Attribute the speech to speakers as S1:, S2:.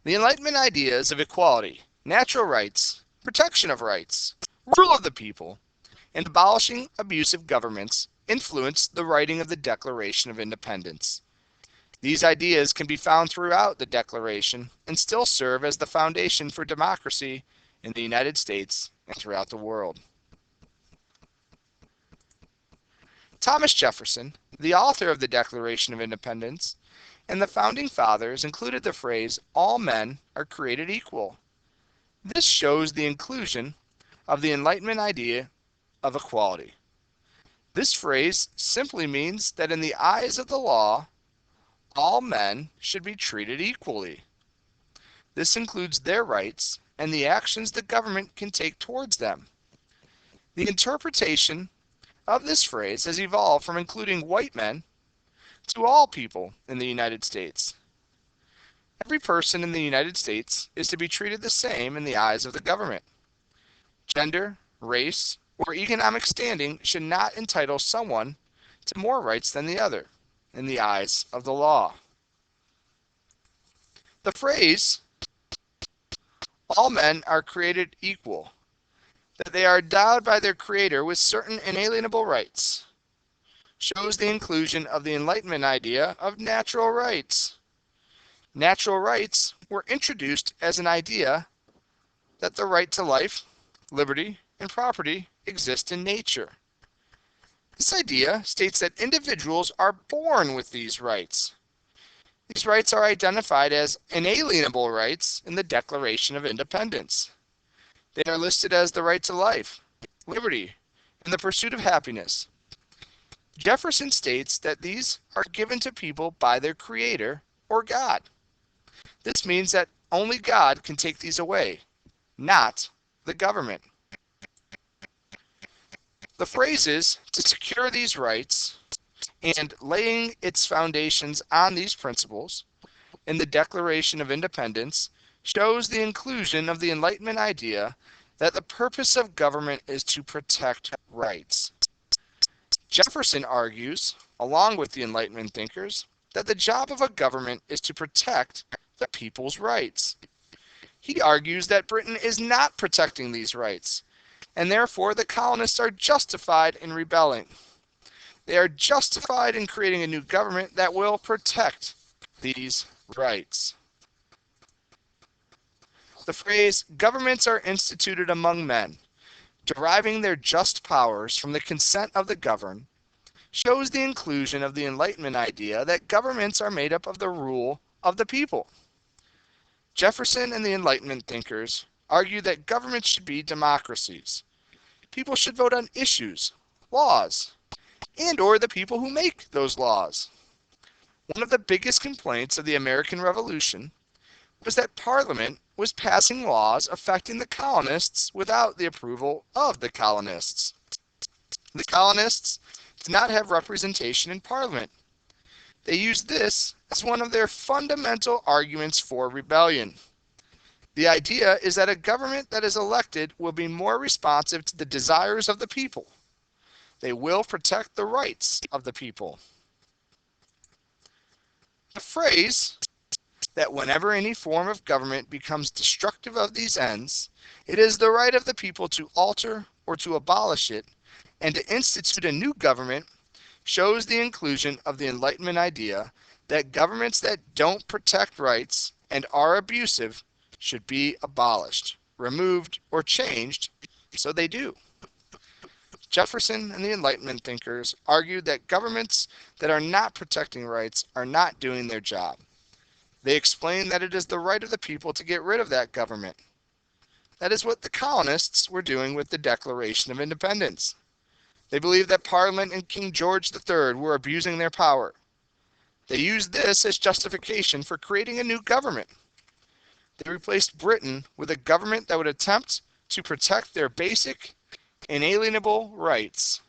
S1: The Enlightenment ideas of equality, natural rights, protection of rights, rule of the people, and abolishing abusive governments influenced the writing of the Declaration of Independence. These ideas can be found throughout the Declaration and still serve as the foundation for democracy in the United States and throughout the world. Thomas Jefferson, the author of the Declaration of Independence, and the Founding Fathers included the phrase, "All men are created equal." This shows the inclusion of the Enlightenment idea of equality. This phrase simply means that in the eyes of the law, all men should be treated equally. This includes their rights and the actions the government can take towards them. The interpretation of this phrase has evolved from including white men to all people in the United States. Every person in the United States is to be treated the same in the eyes of the government. Gender, race, or economic standing should not entitle someone to more rights than the other in the eyes of the law. The phrase, "all men are created equal," that they are endowed by their Creator with certain inalienable rights, shows the inclusion of the Enlightenment idea of natural rights. Natural rights were introduced as an idea that the right to life, liberty, and property exist in nature. This idea states that individuals are born with these rights. These rights are identified as inalienable rights in the Declaration of Independence. They are listed as the right to life, liberty, and the pursuit of happiness. Jefferson states that these are given to people by their Creator or God. This means that only God can take these away, not the government. The phrases "to secure these rights" and "laying its foundations on these principles" in the Declaration of Independence shows the inclusion of the Enlightenment idea that the purpose of government is to protect rights. Jefferson argues, along with the Enlightenment thinkers, that the job of a government is to protect the people's rights. He argues that Britain is not protecting these rights, and therefore the colonists are justified in rebelling. They are justified in creating a new government that will protect these rights. The phrase "governments are instituted among men, deriving their just powers from the consent of the governed" shows the inclusion of the Enlightenment idea that governments are made up of the rule of the people. Jefferson and the Enlightenment thinkers argue that governments should be democracies. People should vote on issues, laws, and/or the people who make those laws. One of the biggest complaints of the American Revolution was that Parliament was passing laws affecting the colonists without the approval of the colonists. The colonists did not have representation in Parliament. They used this as one of their fundamental arguments for rebellion. The idea is that a government that is elected will be more responsive to the desires of the people. They will protect the rights of the people. The phrase that whenever any form of government becomes destructive of these ends, it is the right of the people to alter or to abolish it and to institute a new government shows the inclusion of the Enlightenment idea that governments that don't protect rights and are abusive should be abolished, removed, or changed so they do. Jefferson and the Enlightenment thinkers argued that governments that are not protecting rights are not doing their job. They explained that it is the right of the people to get rid of that government. That is what the colonists were doing with the Declaration of Independence. They believed that Parliament and King George III were abusing their power. They used this as justification for creating a new government. They replaced Britain with a government that would attempt to protect their basic, inalienable rights.